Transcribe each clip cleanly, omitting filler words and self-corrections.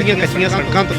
ਦੀਆਂ ਕੱਚੀਆਂ ਸੜਕਾਂ ਤੋਂ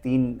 3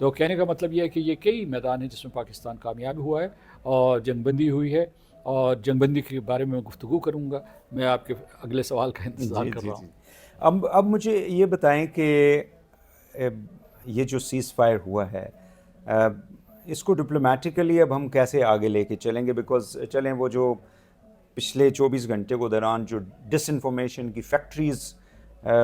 تو کہنے کا مطلب یہ ہے کہ یہ کئی میدان ہیں جس میں پاکستان کامیاب ہوا ہے اور جنگ بندی ہوئی ہے، اور جنگ بندی کے بارے میں گفتگو کروں گا. میں آپ کے اگلے سوال کا انتظار کر رہا ہوں. اب مجھے یہ بتائیں کہ یہ جو سیز فائر ہوا ہے اس کو ڈپلومیٹیکلی اب ہم کیسے آگے لے کے چلیں گے؟ بیکاز چلیں وہ جو پچھلے 24 گھنٹے کو دوران جو ڈس انفارمیشن کی فیکٹریز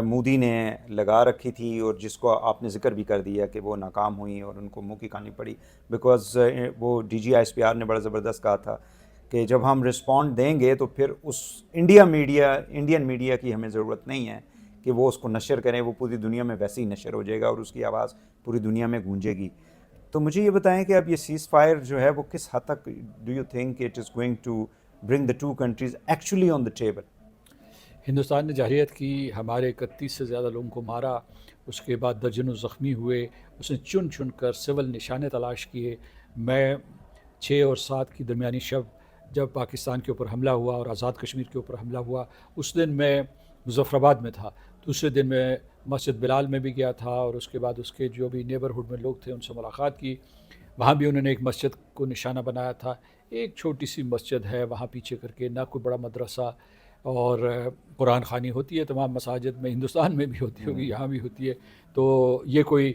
مودی نے لگا رکھی تھی اور جس کو آپ نے ذکر بھی کر دیا کہ وہ ناکام ہوئیں اور ان کو منہ کی کھانی پڑی، بیکاز وہ D G I S P R نے بڑا زبردست کہا تھا کہ جب ہم رسپونڈ دیں گے تو پھر اس انڈین میڈیا کی ہمیں ضرورت نہیں ہے کہ وہ اس کو نشر کریں، وہ پوری دنیا میں ویسے ہی نشر ہو جائے گا اور اس کی آواز پوری دنیا میں گونجے گی. تو مجھے یہ بتائیں کہ اب یہ سیز فائر جو ہے وہ کس حد تک do you think it is going to bring the two countries actually on the table? Hindustan نے جارحیت کی، ہمارے 31 سے زیادہ لوگوں کو مارا، اس کے بعد درجنوں زخمی ہوئے، اس نے چن کر سول نشانے تلاش کیے. میں 6 اور 7 کی درمیانی شب جب پاکستان کے اوپر حملہ ہوا اور آزاد کشمیر کے اوپر حملہ ہوا، اس دن میں مظفر آباد میں تھا. دوسرے دن میں مسجد بلال میں بھی گیا تھا اور اس کے بعد اس کے جو بھی نیبرہڈ میں لوگ تھے ان سے ملاقات کی. وہاں بھی انہوں نے ایک مسجد کو نشانہ بنایا تھا. ایک چھوٹی سی مسجد ہے وہاں پیچھے کر کے، نہ کوئی بڑا مدرسہ، اور قرآن خوانی ہوتی ہے تمام مساجد میں، ہندوستان میں بھی ہوتی ہوگی، یہاں بھی ہوتی ہے. تو یہ کوئی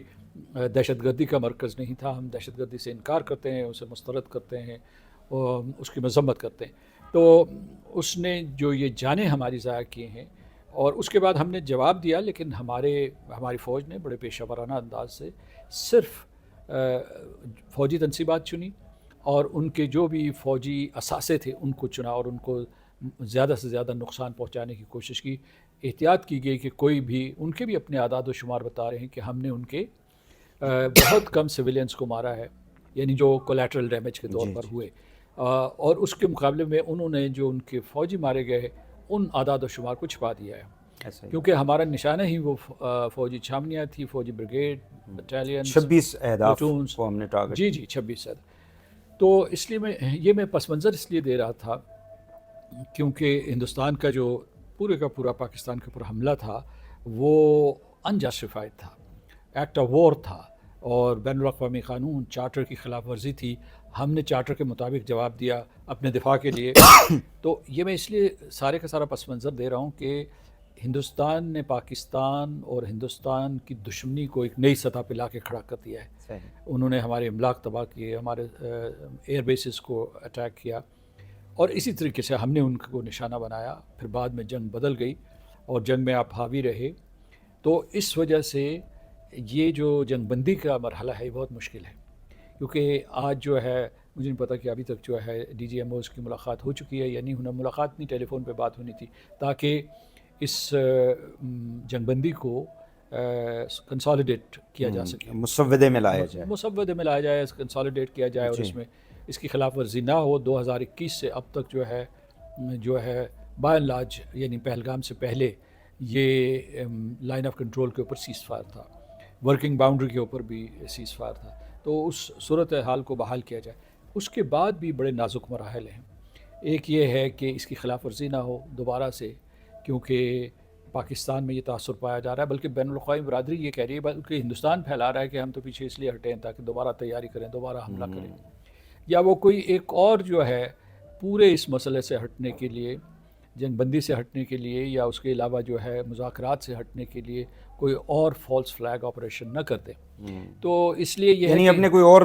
دہشت گردی کا مرکز نہیں تھا. ہم دہشت گردی سے انکار کرتے ہیں، اسے مسترد کرتے ہیں اور اس کی مذمت کرتے ہیں. تو اس نے جو یہ جانیں ہماری ضائع کیے ہیں، اور اس کے بعد ہم نے جواب دیا، لیکن ہماری فوج نے بڑے پیشہ ورانہ انداز سے صرف فوجی تنصیبات چنی اور ان کے جو بھی فوجی اثاثے تھے ان کو چنا اور ان کو زیادہ سے زیادہ نقصان پہنچانے کی کوشش کی. احتیاط کی گئی کہ کوئی بھی، ان کے بھی اپنے اعداد و شمار بتا رہے ہیں کہ ہم نے ان کے بہت کم سویلینز کو مارا ہے، یعنی جو کولیٹرل ڈیمیج کے طور پر ہوئے، اور اس کے مقابلے میں انہوں نے جو ان کے فوجی مارے گئے ان اعداد و شمار کو چھپا دیا ہے. کیونکہ ہمارا نشانہ ہی وہ فوجی چھاونیاں تھی، فوجی بریگیڈ، بٹالین، 26 اہداف کو ہم نے ٹارگٹ. جی 26 اہداف. تو اس لیے میں پس منظر اس لیے دے رہا تھا کیونکہ ہندوستان کا جو پورے کا پورا پاکستان کے اوپر حملہ تھا وہ انجسٹیفائڈ تھا، ایکٹ آف وار تھا، اور بین الاقوامی قانون چارٹر کی خلاف ورزی تھی. ہم نے چارٹر کے مطابق جواب دیا اپنے دفاع کے لیے. تو یہ میں اس لیے سارے کا سارا پس منظر دے رہا ہوں کہ ہندوستان نے پاکستان اور ہندوستان کی دشمنی کو ایک نئی سطح پہ لا کے کھڑا کر دیا ہے. انہوں نے ہمارے املاک تباہ کیے، ہمارے ایئر بیسز کو اٹیک کیا، اور اسی طریقے سے ہم نے ان کو نشانہ بنایا. پھر بعد میں جنگ بدل گئی اور جنگ میں آپ حاوی رہے. تو اس وجہ سے یہ جو جنگ بندی کا مرحلہ ہے یہ بہت مشکل ہے، کیونکہ آج جو ہے مجھے نہیں پتا کہ ابھی تک جو ہے ڈی جی ایم اوز کی ملاقات ہو چکی ہے یا نہیں ہونا. ملاقات نہیں، ٹیلی فون پہ بات ہونی تھی تاکہ اس جنگ بندی کو کنسالیڈیٹ کیا جا سکے، مسودے میں لایا جائے، کنسالیڈیٹ کیا جائے، اور اس میں اس کی خلاف ورزی نہ ہو. 2021 سے اب تک جو ہے بائی اینڈ لارج، یعنی پہلگام سے پہلے یہ لائن آف کنٹرول کے اوپر سیز فائر تھا، ورکنگ باؤنڈری کے اوپر بھی سیز فائر تھا. تو اس صورت حال کو بحال کیا جائے. اس کے بعد بھی بڑے نازک مراحل ہیں. ایک یہ ہے کہ اس کی خلاف ورزی نہ ہو دوبارہ سے، کیونکہ پاکستان میں یہ تاثر پایا جا رہا ہے، بلکہ بین الاقوامی برادری یہ کہہ رہی ہے، بلکہ ہندوستان پھیلا رہا ہے کہ ہم تو پیچھے اس لیے ہٹیں تاکہ دوبارہ تیاری کریں، دوبارہ حملہ کریں، یا وہ کوئی ایک اور جو ہے پورے اس مسئلے سے ہٹنے کے لیے، جنگ بندی سے ہٹنے کے لیے، یا اس کے علاوہ جو ہے مذاکرات سے ہٹنے کے لیے کوئی اور فالس فلیگ آپریشن نہ کرتے. تو اس لیے یہ یعنی اپنے کوئی اور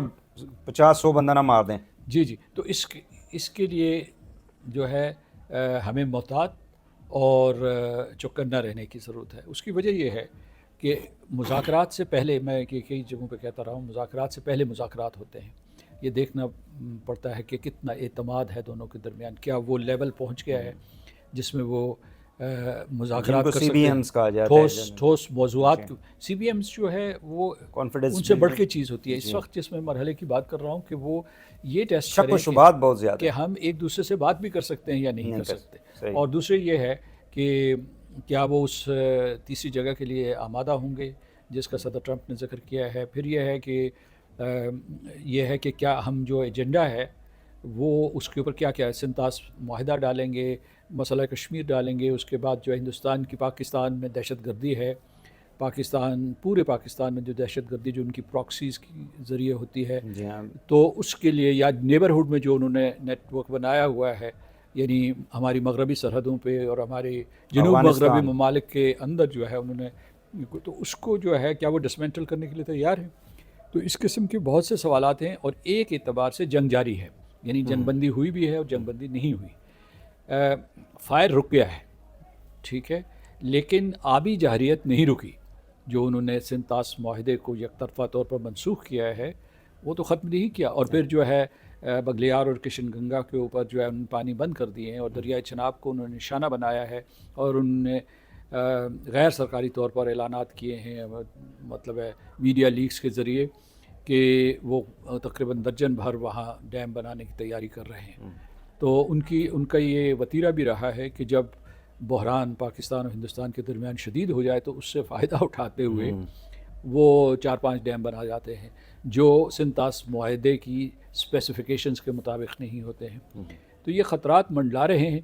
50-100 بندہ نہ مار دیں. جی. تو اس کے لیے جو ہے ہمیں محتاط اور چوکنا رہنے کی ضرورت ہے. اس کی وجہ یہ ہے کہ مذاکرات سے پہلے، میں کئی جگہوں پہ کہتا رہا ہوں، مذاکرات سے پہلے مذاکرات ہوتے ہیں. یہ دیکھنا پڑتا ہے کہ کتنا اعتماد ہے دونوں کے درمیان، کیا وہ لیول پہنچ گیا ہے جس میں وہ مذاکرات کر سکتے ہیں. ٹھوس موضوعات. سی بی ایمز جو ہے وہ ان سے بڑھ کے چیز ہوتی ہے. اس وقت جس میں مرحلے کی بات کر رہا ہوں کہ وہ یہ ٹیسٹ کریں کہ ہم ایک دوسرے سے بات بھی کر سکتے ہیں یا نہیں کر سکتے. اور دوسرے یہ ہے کہ کیا وہ اس تیسری جگہ کے لیے آمادہ ہوں گے جس کا صدر ٹرمپ نے ذکر کیا ہے. پھر یہ ہے کہ کیا ہم جو ایجنڈا ہے وہ اس کے اوپر کیا ہے، سنتاس معاہدہ ڈالیں گے، مسئلہ کشمیر ڈالیں گے، اس کے بعد جو ہندوستان کی پاکستان میں دہشت گردی ہے پاکستان پورے پاکستان میں جو دہشت گردی جو ان کی پراکسیز کی ذریعے ہوتی ہے جی ہاں تو اس کے لیے یا نیبرہڈ میں جو انہوں نے نیٹ ورک بنایا ہوا ہے یعنی ہماری مغربی سرحدوں پہ اور ہمارے جنوب مغربی ممالک کے اندر جو ہے انہوں نے تو اس کو جو ہے کیا وہ ڈسمینٹل کرنے کے لیے تیار ہیں. تو اس قسم کے بہت سے سوالات ہیں اور ایک اعتبار سے جنگ جاری ہے یعنی جنگ بندی ہوئی بھی ہے اور جنگ بندی نہیں ہوئی. فائر رک گیا ہے ٹھیک ہے لیکن آبی جارحیت نہیں رکی. جو انہوں نے سنتاس معاہدے کو یک طرفہ طور پر منسوخ کیا ہے وہ تو ختم نہیں کیا اور پھر جو ہے بگلیار اور کشن گنگا کے اوپر جو ہے انہوں نے پانی بند کر دیے ہیں اور دریائے چناب کو انہوں نے نشانہ بنایا ہے اور انہوں نے غیر سرکاری طور پر اعلانات کیے ہیں مطلب ہے میڈیا لیکس کے ذریعے کہ وہ تقریباً درجن بھر وہاں ڈیم بنانے کی تیاری کر رہے ہیں. تو ان کا یہ وتیرہ بھی رہا ہے کہ جب بحران پاکستان اور ہندوستان کے درمیان شدید ہو جائے تو اس سے فائدہ اٹھاتے ہوئے وہ 4-5 ڈیم بنا جاتے ہیں جو سنتاس معاہدے کی اسپیسیفیکیشنز کے مطابق نہیں ہوتے ہیں. تو یہ خطرات منڈلا رہے ہیں.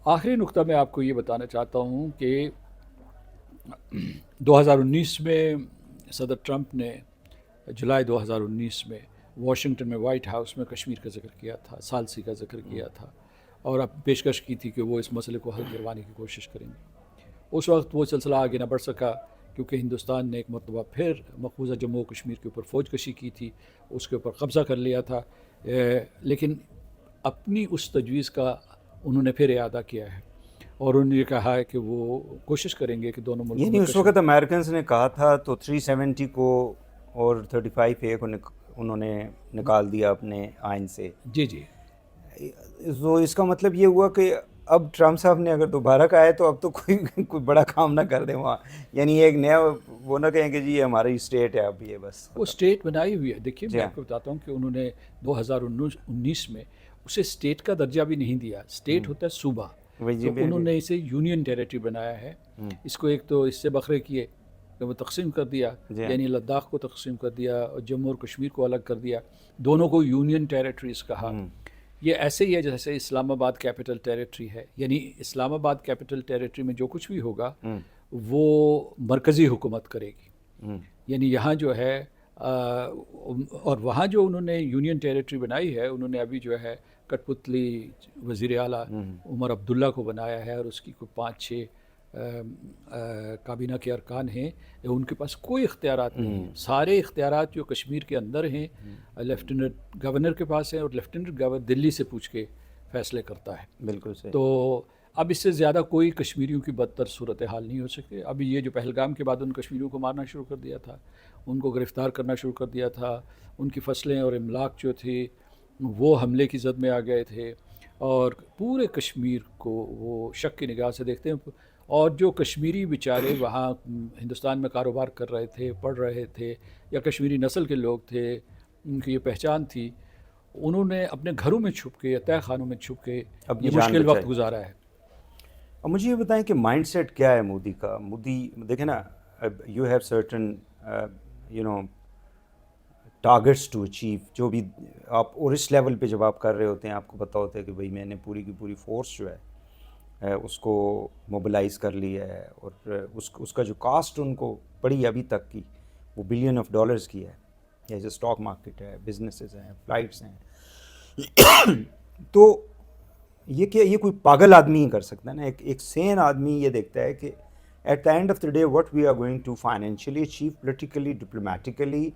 آخری نقطہ میں آپ کو یہ بتانا چاہتا ہوں کہ 2019 میں صدر ٹرمپ نے جولائی 2019 میں واشنگٹن میں وائٹ ہاؤس میں کشمیر کا ذکر کیا تھا, ثالثی کا ذکر کیا تھا اور اب پیشکش کی تھی کہ وہ اس مسئلے کو حل کروانے کی کوشش کریں گے. اس وقت وہ سلسلہ آگے نہ بڑھ سکا کیونکہ ہندوستان نے ایک مرتبہ پھر مقبوضہ جموں و کشمیر کے اوپر فوج کشی کی تھی, اس کے اوپر قبضہ کر لیا تھا. لیکن اپنی اس تجویز کا انہوں نے پھر اعادہ کیا ہے اور انہوں نے کہا ہے کہ وہ کوشش کریں گے کہ دونوں ملکوں یعنی اس وقت امریکنز نے کہا تھا تو 370 کو اور 35A کو انہوں نے نکال دیا اپنے آئین سے. جی جی. تو اس کا مطلب یہ ہوا کہ اب ٹرمپ صاحب نے اگر دوبارہ کہا ہے تو اب تو کوئی بڑا کام نہ کر دیں وہاں, یعنی ایک نیا وہ نہ کہیں کہ جی یہ ہماری اسٹیٹ ہے اب یہ بس وہ اسٹیٹ بنائی ہوئی ہے. دیکھیے میں آپ کو بتاتا ہوں کہ انہوں نے 2019 میں اسے اسٹیٹ کا درجہ بھی نہیں دیا. اسٹیٹ ہوتا ہے صوبہ, تو انہوں نے اسے یونین ٹیریٹری بنایا ہے. اس کو ایک تو اس سے بکھرے کیے کہ وہ تقسیم کر دیا یعنی لداخ کو تقسیم کر دیا اور جموں اور کشمیر کو الگ کر دیا, دونوں کو یونین ٹیریٹریز کہا. یہ ایسے ہی ہے جیسے اسلام آباد کیپٹل ٹیریٹری ہے, یعنی اسلام آباد کیپٹل ٹیریٹری میں جو کچھ بھی ہوگا وہ مرکزی حکومت کرے گی. یعنی یہاں جو ہے اور وہاں جو انہوں نے یونین ٹیریٹری بنائی ہے انہوں نے ابھی جو ہے کٹ پتلی وزیر اعلیٰ عمر عبداللہ کو بنایا ہے اور اس کی کوئی 5-6 کابینہ کے ارکان ہیں. ان کے پاس کوئی اختیارات نہیں ہیں. سارے اختیارات جو کشمیر کے اندر ہیں لیفٹیننٹ گورنر کے پاس ہیں اور لیفٹیننٹ گورنر دلی سے پوچھ کے فیصلے کرتا ہے. بالکل صحیح. تو اب اس سے زیادہ کوئی کشمیریوں کی بدتر صورتحال نہیں ہو سکے. ابھی یہ جو پہلگام کے بعد ان کشمیریوں کو مارنا شروع کر دیا تھا, ان کو گرفتار کرنا شروع کر دیا تھا, ان کی فصلیں اور املاک جو تھی وہ حملے کی زد میں آ گئے تھے اور پورے کشمیر کو وہ شک کی نگاہ سے دیکھتے ہیں. اور جو کشمیری بیچارے وہاں ہندوستان میں کاروبار کر رہے تھے, پڑھ رہے تھے یا کشمیری نسل کے لوگ تھے, ان کی یہ پہچان تھی, انہوں نے اپنے گھروں میں چھپ کے یا تہہ خانوں میں چھپ کے یہ مشکل وقت گزارا ہے. اب مجھے یہ بتائیں کہ مائنڈ سیٹ کیا ہے مودی کا. مودی دیکھیں نا, you have certain targets to achieve, جو بھی آپ اور اس لیول پہ جب آپ کر رہے ہوتے ہیں آپ کو پتہ ہوتا ہے کہ بھئی میں نے پوری کی پوری فورس جو ہے اس کو موبلائز کر لی ہے اور اس کا جو کاسٹ ان کو پڑی ابھی تک کی وہ $1 بلین کی ہے. جیسے اسٹاک مارکیٹ ہے, بزنسز ہیں, فلائٹس ہیں. تو یہ کوئی پاگل آدمی ہی کر سکتا ہے نا. ایک سین آدمی یہ دیکھتا ہے کہ at the end of the day what we are going to financially achieve, politically, diplomatically,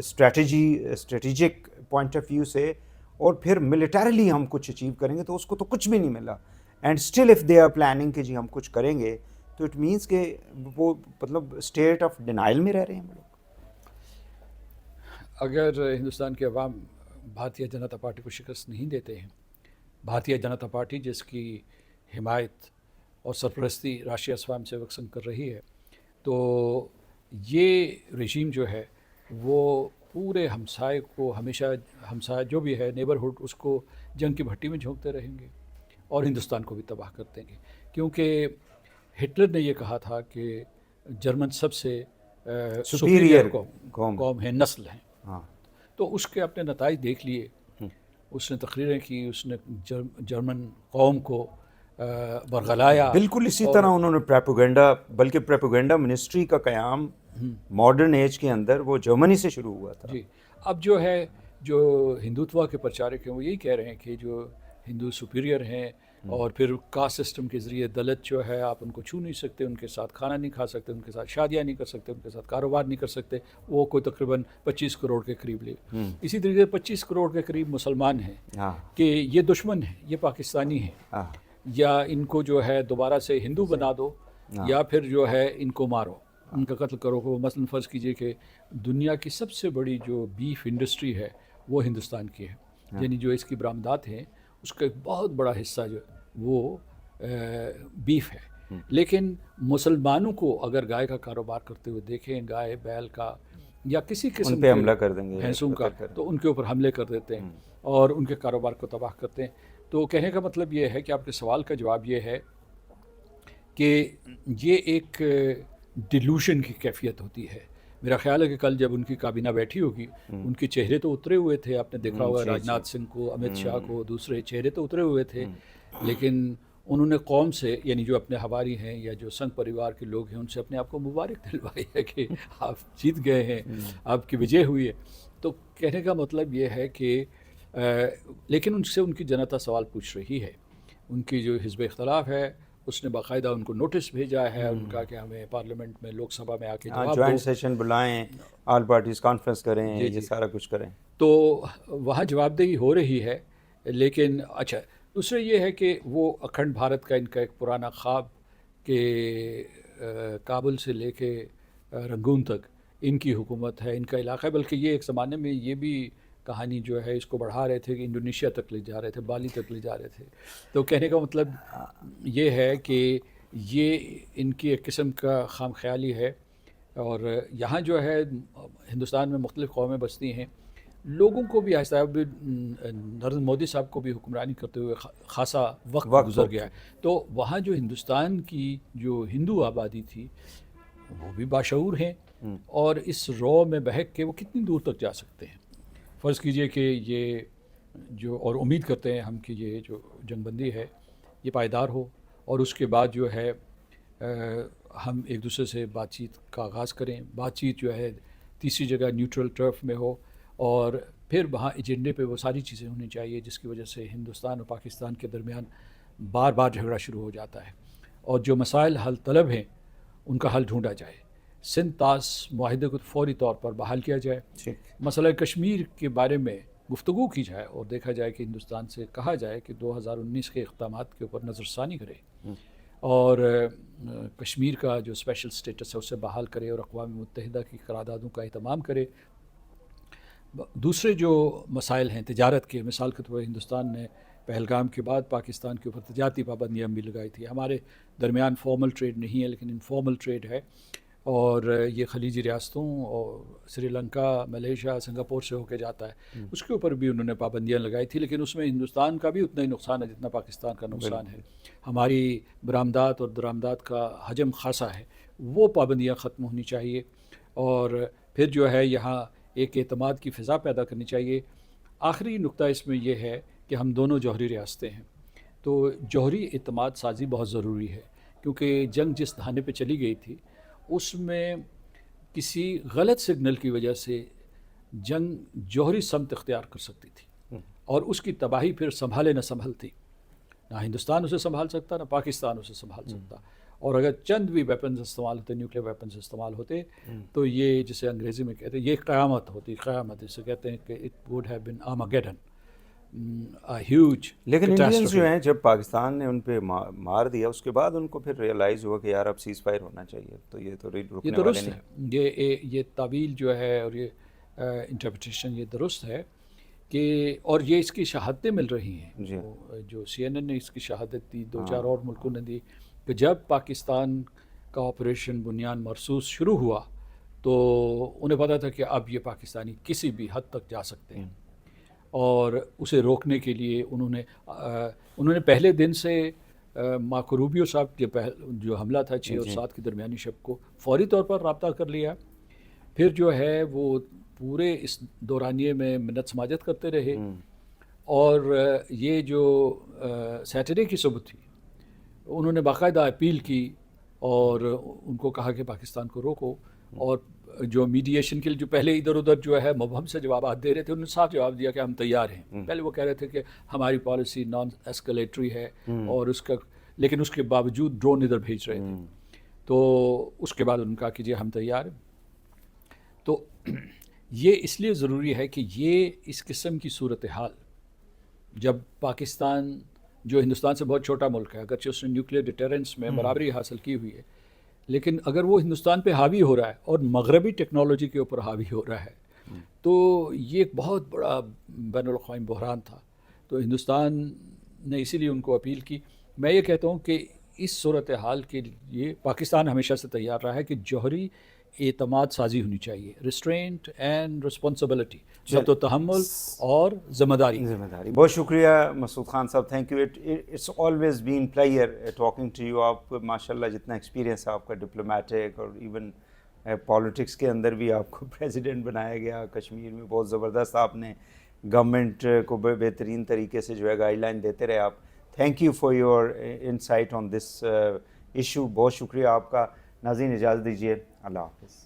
strategic point of view سے, اور پھر ملیٹریلی ہم کچھ اچیو کریں گے تو اس کو تو کچھ بھی نہیں ملا. And still if they are planning کہ جی ہم کچھ کریں گے تو اٹ مینس کہ وہ مطلب اسٹیٹ آف ڈینائل میں رہ رہے ہیں ہم لوگ. اگر ہندوستان کے عوام بھارتیہ جنتا پارٹی کو شکست نہیں دیتے ہیں, بھارتیہ جنتا پارٹی جس کی حمایت اور سرپرستی راشٹریہ سوام سیوک سنگھ کر رہی ہے, تو یہ رژیم جو ہے وہ پورے ہمسائے کو ہمیشہ ہمسایہ جو بھی ہے نیبرہڈ اس کو جنگ کی بھٹی میں جھونکتے رہیں گے اور ہندوستان کو بھی تباہ کر دیں گے. کیونکہ ہٹلر نے یہ کہا تھا کہ جرمن سب سے سپیریئر قوم ہے, نسل ہیں. تو اس کے اپنے نتائج دیکھ لیے. اس نے تقریریں کی, اس نے جرمن قوم کو برگلایا. بالکل اسی طرح انہوں نے پروپیگنڈا، بلکہ پروپیگنڈا منسٹری کا قیام ماڈرن ایج کے اندر وہ جرمنی سے شروع ہوا تھا. جی اب جو ہے جو ہندوتوا کے پرچارک ہیں وہ یہی کہہ رہے ہیں کہ جو ہندو سپیریئر ہیں اور پھر کاسٹ سسٹم کے ذریعے دلت جو ہے آپ ان کو چھو نہیں سکتے، ان کے ساتھ کھانا نہیں کھا سکتے، ان کے ساتھ شادیاں نہیں کر سکتے، ان کے ساتھ کاروبار نہیں کر سکتے. وہ کوئی تقریباً 25 کروڑ کے قریب لے. اسی طریقے سے 25 کروڑ کے قریب مسلمان ہیں کہ یہ دشمن ہیں، یہ پاکستانی ہیں، یا ان کو جو ہے دوبارہ سے ہندو بنا دو یا پھر جو ہے ان کو مارو، ان کا قتل کرو. مثلاً فرض کیجئے کہ دنیا کی سب سے بڑی جو بیف انڈسٹری ہے وہ ہندوستان کی ہے، یعنی جو اس کی برآمدات ہیں اس کا ایک بہت بڑا حصہ جو وہ بیف ہے. لیکن مسلمانوں کو اگر گائے کا کاروبار کرتے ہوئے دیکھیں، گائے بیل کا یا کسی قسم پہ حملہ کر دیں گے بھینسوں کا، تو ان کے اوپر حملے کر دیتے ہیں اور ان کے کاروبار کو تباہ کرتے ہیں. تو کہنے کا مطلب یہ ہے کہ آپ کے سوال کا جواب یہ ہے کہ یہ ایک ڈیلوژن کی کیفیت ہوتی ہے. میرا خیال ہے کہ کل جب ان کی کابینہ بیٹھی ہوگی ان کے چہرے تو اترے ہوئے تھے، آپ نے دیکھا ہوگا راجناتھ سنگھ کو، امیت شاہ کو، دوسرے چہرے تو اترے ہوئے تھے، لیکن انہوں نے قوم سے، یعنی جو اپنے ہواری ہیں یا جو سنگھ پریوار کے لوگ ہیں، ان سے اپنے آپ کو مبارک دلوائی ہے کہ آپ جیت گئے ہیں، آپ کی وجہ ہوئی ہے. تو کہنے کا مطلب یہ ہے کہ لیکن ان سے ان کی جنتا سوال پوچھ رہی ہے. ان کی جو حزب اختلاف ہے اس نے باقاعدہ ان کو نوٹس بھیجا ہے، ان کا کہ ہمیں پارلیمنٹ میں لوک سبھا میں آ کے جواب دو، جوائنٹ سیشن بلائیں، آل پارٹیز کانفرنس کریں، یہ سارا کچھ کریں. تو وہاں جواب دہی ہو رہی ہے. لیکن اچھا دوسرے یہ ہے کہ وہ اکھنڈ بھارت کا ان کا ایک پرانا خواب کہ کابل سے لے کے رنگون تک ان کی حکومت ہے، ان کا علاقہ ہے. بلکہ یہ ایک زمانے میں یہ بھی کہانی جو ہے اس کو بڑھا رہے تھے کہ انڈونیشیا تک لے جا رہے تھے، بالی تک لے جا رہے تھے. تو کہنے کا مطلب یہ ہے کہ یہ ان کی ایک قسم کا خام خیالی ہے. اور یہاں جو ہے ہندوستان میں مختلف قومیں بستی ہیں، لوگوں کو بھی آہستہ نریندر مودی صاحب کو بھی حکمرانی کرتے ہوئے خاصا وقت گزر گیا ہے. تو وہاں جو ہندوستان کی جو ہندو آبادی تھی وہ بھی باشعور ہیں، اور اس رو میں بہک کے وہ کتنی دور تک جا سکتے ہیں. فرض کیجئے کہ یہ جو، اور امید کرتے ہیں ہم کہ یہ جو جنگ بندی ہے یہ پائیدار ہو، اور اس کے بعد جو ہے ہم ایک دوسرے سے بات چیت کا آغاز کریں. بات چیت جو ہے تیسری جگہ نیوٹرل ٹرف میں ہو، اور پھر وہاں ایجنڈے پہ وہ ساری چیزیں ہونی چاہیے جس کی وجہ سے ہندوستان اور پاکستان کے درمیان بار بار جھگڑا شروع ہو جاتا ہے. اور جو مسائل حل طلب ہیں ان کا حل ڈھونڈا جائے. سندھ طاس معاہدے کو فوری طور پر بحال کیا جائے. مسئلہ کشمیر کے بارے میں گفتگو کی جائے اور دیکھا جائے کہ ہندوستان سے کہا جائے کہ 2019 کے اقدامات کے اوپر نظر ثانی کرے اور کشمیر کا جو اسپیشل سٹیٹس ہے اسے بحال کرے اور اقوام متحدہ کی قراردادوں کا اہتمام کرے. دوسرے جو مسائل ہیں تجارت کے، مثال کے طور پر ہندوستان نے پہلگام کے بعد پاکستان کے اوپر تجارتی پابندیاں بھی لگائی تھی. ہمارے درمیان فارمل ٹریڈ نہیں ہے لیکن انفارمل ٹریڈ ہے، اور یہ خلیجی ریاستوں اور سری لنکا، ملیشیا، سنگاپور سے ہو کے جاتا ہے. اس کے اوپر بھی انہوں نے پابندیاں لگائی تھی، لیکن اس میں ہندوستان کا بھی اتنا ہی نقصان ہے جتنا پاکستان کا نقصان ہے. ہماری برآمدات اور درآمدات کا حجم خاصا ہے، وہ پابندیاں ختم ہونی چاہیے. اور پھر جو ہے یہاں ایک اعتماد کی فضا پیدا کرنی چاہیے. آخری نقطہ اس میں یہ ہے کہ ہم دونوں جوہری ریاستیں ہیں، تو جوہری اعتماد سازی بہت ضروری ہے، کیونکہ جنگ جس دھانے پہ چلی گئی تھی اس میں کسی غلط سگنل کی وجہ سے جنگ جوہری سمت اختیار کر سکتی تھی، اور اس کی تباہی پھر سنبھالے نہ سنبھلتی. نہ ہندوستان اسے سنبھال سکتا، نہ پاکستان اسے سنبھال سکتا. اور اگر چند بھی ویپنز استعمال ہوتے، نیوکلیر ویپنز استعمال ہوتے، تو یہ جسے انگریزی میں کہتے ہیں یہ قیامت ہوتی. قیامت اسے کہتے ہیں کہ it would have been Armageddon, huge. لیکن انڈینز جو ہیں جب پاکستان نے ان پہ مار دیا اس کے بعد ان کو پھر ریئلائز ہوا کہ یار اب سیز فائر ہونا چاہیے. تو یہ تو رکنے والے نہیں. یہ تعویل جو ہے اور یہ انٹرپریٹیشن یہ درست ہے کہ، اور یہ اس کی شہادتیں مل رہی ہیں. جو CNN نے اس کی شہادت دی، 2-4 اور ملکوں نے دی، کہ جب پاکستان کا آپریشن بنیان مرصوص شروع ہوا تو انہیں پتا تھا کہ اب یہ پاکستانی کسی بھی حد تک جا سکتے ہیں، اور اسے روکنے کے لیے انہوں نے پہلے دن سے مارکو روبیو صاحب کے جو حملہ تھا 6 اور 7 کی درمیانی شب کو فوری طور پر رابطہ کر لیا. پھر جو ہے وہ پورے اس دورانیے میں منت سماجت کرتے رہے، اور یہ جو سیٹرڈے کی صبح تھی انہوں نے باقاعدہ اپیل کی اور ان کو کہا کہ پاکستان کو روکو، اور جو میڈیشن کے لیے جو پہلے ادھر ادھر جو ہے مبہم سے جوابات دے رہے تھے، انہوں نے صاف جواب دیا کہ ہم تیار ہیں. پہلے وہ کہہ رہے تھے کہ ہماری پالیسی نان ایسکلیٹری ہے، اور لیکن اس کے باوجود ڈرون ادھر بھیج رہے تھے. تو اس کے بعد ان کا کہ جی ہم تیار ہیں. تو یہ اس لیے ضروری ہے کہ یہ اس قسم کی صورتحال جب پاکستان جو ہندوستان سے بہت چھوٹا ملک ہے، اگرچہ اس نے نیوکلیئر ڈیٹرنس میں برابری حاصل کی ہوئی ہے، لیکن اگر وہ ہندوستان پہ حاوی ہو رہا ہے اور مغربی ٹیکنالوجی کے اوپر حاوی ہو رہا ہے، تو یہ ایک بہت بڑا بین الاقوامی بحران تھا. تو ہندوستان نے اسی لیے ان کو اپیل کی. میں یہ کہتا ہوں کہ اس صورتحال کے لیے پاکستان ہمیشہ سے تیار رہا ہے کہ جوہری اعتماد سازی ہونی چاہیے، ریسٹرینٹ اینڈ رسپانسبلٹی، ضبط و تحمل اور ذمہ داری. بہت شکریہ Masood Khan Sahab, thank you. It's always been pleasure talking to you. آپ ماشاء اللہ جتنا ایکسپیرینس ہے آپ کا ڈپلومیٹک، اور ایون پالیٹکس کے اندر بھی آپ کو پریزیڈنٹ بنایا گیا کشمیر میں، بہت زبردست آپ نے گورنمنٹ کو بہترین طریقے سے جو ہے گائیڈ لائن دیتے رہے آپ. Thank you for your insight on this issue. بہت شکریہ آپ کا. ناظرین اجازت دیجیے، اللہ حافظ.